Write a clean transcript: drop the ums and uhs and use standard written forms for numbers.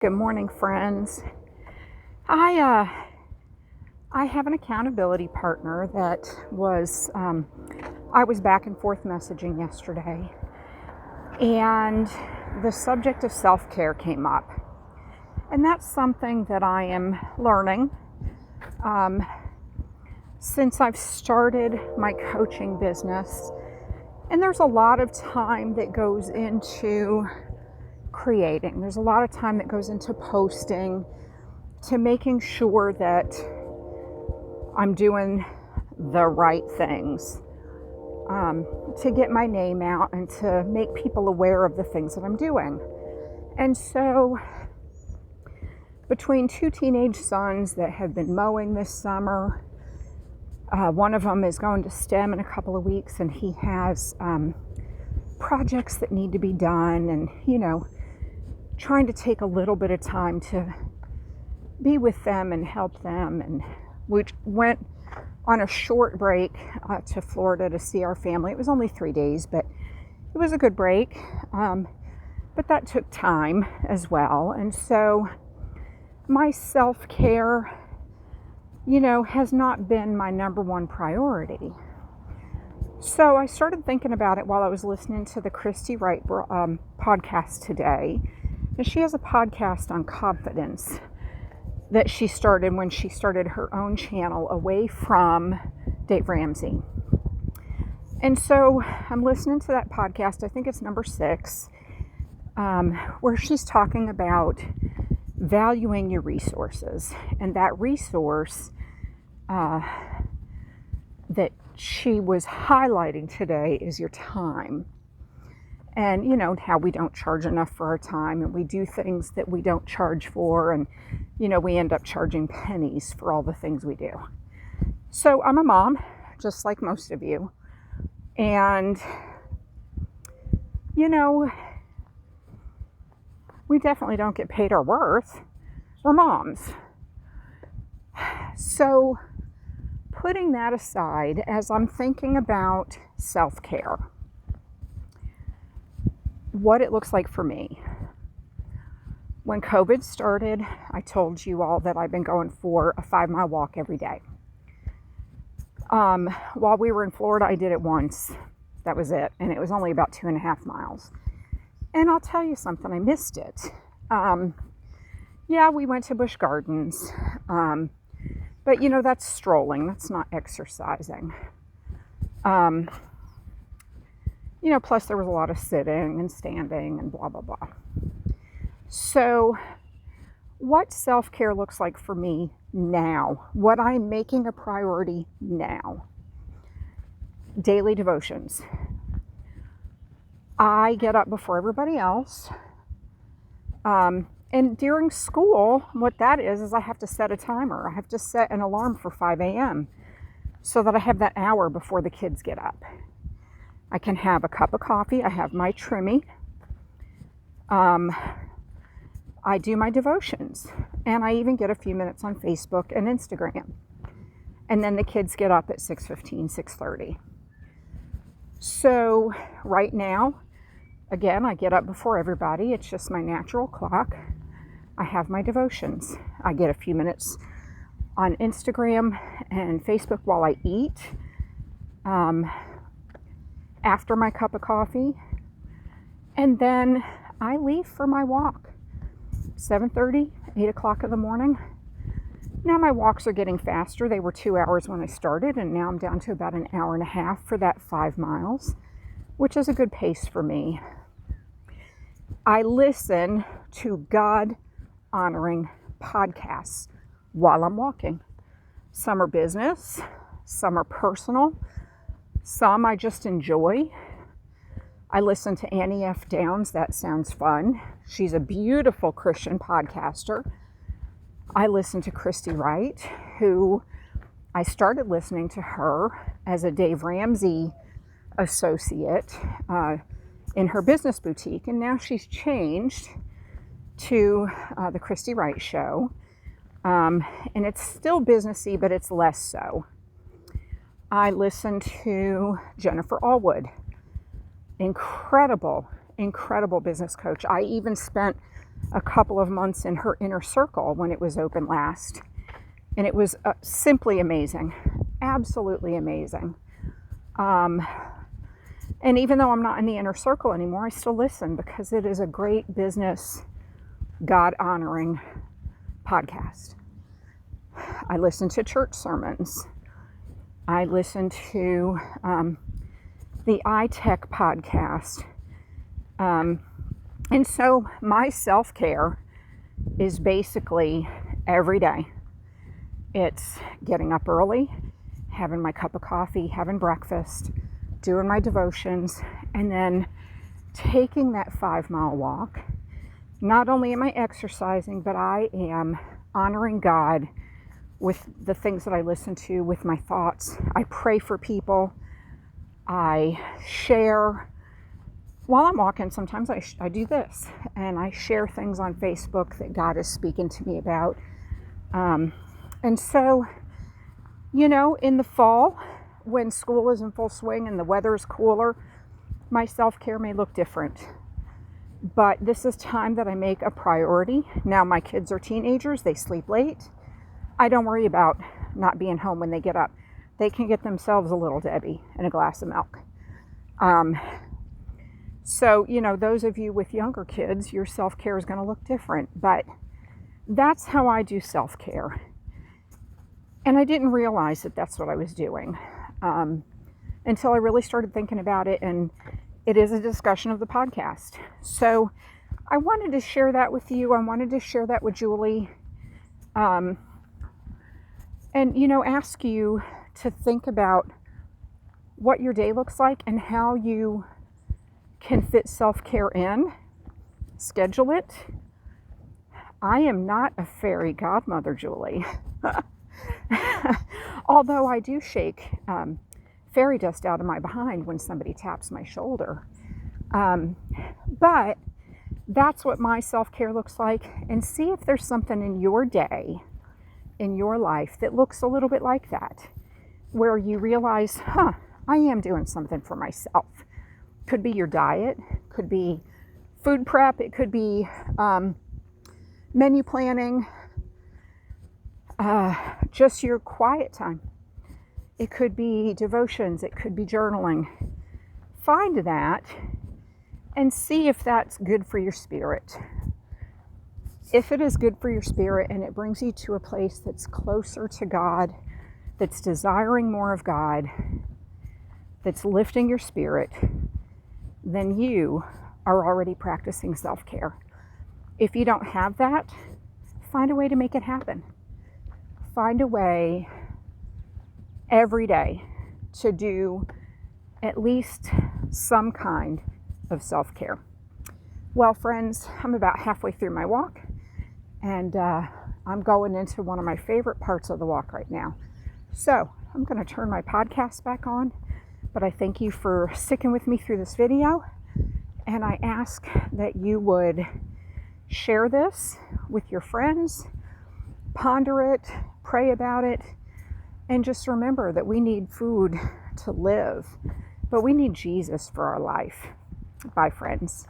Good morning, friends. I have an accountability partner that I was back and forth messaging yesterday, and the subject of self-care came up. And that's something that I am learning since I've started my coaching business. And there's a lot of time that goes into creating. There's a lot of time that goes into posting, to making sure that I'm doing the right things, to get my name out and to make people aware of the things that I'm doing. And so between two teenage sons that have been mowing this summer, one of them is going to STEM in a couple of weeks, and he has projects that need to be done, and trying to take a little bit of time to be with them and help them. And we went on a short break to Florida to see our family. It was only 3 days, but it was a good break. But that took time as well. And so my self-care, has not been my number one priority. So I started thinking about it while I was listening to the Christy Wright podcast today. And she has a podcast on confidence that she started when she started her own channel away from Dave Ramsey. And so I'm listening to that podcast. I think it's number 6, where she's talking about valuing your resources. And that resource that she was highlighting today is your time. And how we don't charge enough for our time, and we do things that we don't charge for, and we end up charging pennies for all the things we do. So I'm a mom, just like most of you, and we definitely don't get paid our worth. We're moms. So putting that aside, as I'm thinking about self-care, what it looks like for me. When COVID started, I told you all that I've been going for a 5-mile walk every day. While we were in Florida, I did it once. That was it. And it was only about 2.5 miles. And I'll tell you something, I missed it. We went to Busch Gardens. But that's strolling. That's not exercising. Plus there was a lot of sitting and standing and blah, blah, blah. So what self-care looks like for me now, what I'm making a priority now: daily devotions. I get up before everybody else. And during school, what that is I have to set a timer. I have to set an alarm for 5 a.m. so that I have that hour before the kids get up. I can have a cup of coffee. I have my Trimmy. I do my devotions. And I even get a few minutes on Facebook and Instagram. And then the kids get up at 6:15, 6:30. So right now, again, I get up before everybody. It's just my natural clock. I have my devotions. I get a few minutes on Instagram and Facebook while I eat. After my cup of coffee, and then I leave for my walk. 7:30, 8 o'clock in the morning. Now my walks are getting faster. They were 2 hours when I started, and now I'm down to about an hour and a half for that 5 miles, which is a good pace for me. I listen to God-honoring podcasts while I'm walking. Some are business, some are personal, some I just enjoy. I listen to Annie F. Downs. That sounds fun. She's a beautiful Christian podcaster. I listen to Christy Wright, who I started listening to her as a Dave Ramsey associate in her business boutique, and now she's changed to the Christy Wright Show. And it's still businessy, but it's less so. I listen to Jennifer Allwood. Incredible business coach. I even spent a couple of months in her inner circle when it was open last. And it was simply amazing, absolutely amazing. And even though I'm not in the inner circle anymore, I still listen because it is a great business, God-honoring podcast. I listen to church sermons. I listen to the iTech podcast. And so my self-care is basically every day. It's getting up early, having my cup of coffee, having breakfast, doing my devotions, and then taking that 5-mile walk. Not only am I exercising, but I am honoring God with the things that I listen to, with my thoughts. I pray for people. I share. While I'm walking, sometimes I do this, and I share things on Facebook that God is speaking to me about. And so, in the fall, when school is in full swing and the weather is cooler, my self-care may look different. But this is time that I make a priority. Now my kids are teenagers, they sleep late. I don't worry about not being home when they get up. They can get themselves a Little Debbie and a glass of milk. So, those of you with younger kids, your self-care is going to look different. But that's how I do self-care. And I didn't realize that that's what I was doing until I really started thinking about it. And it is a discussion of the podcast. So I wanted to share that with you. I wanted to share that with Julie. And, ask you to think about what your day looks like and how you can fit self-care in. Schedule it. I am not a fairy godmother, Julie. Although I do shake fairy dust out of my behind when somebody taps my shoulder. But that's what my self-care looks like. And see if there's something in your day, in your life, that looks a little bit like that, where you realize, I am doing something for myself. Could be your diet, could be food prep, it could be menu planning, just your quiet time. It could be devotions, it could be journaling. Find that and see if that's good for your spirit. If it is good for your spirit and it brings you to a place that's closer to God, that's desiring more of God, that's lifting your spirit, then you are already practicing self-care. If you don't have that, find a way to make it happen. Find a way every day to do at least some kind of self-care. Well, friends, I'm about halfway through my walk, and I'm going into one of my favorite parts of the walk right now. So I'm going to turn my podcast back on, but I thank you for sticking with me through this video, and I ask that you would share this with your friends, ponder it, pray about it, and just remember that we need food to live, but we need Jesus for our life. Bye, friends.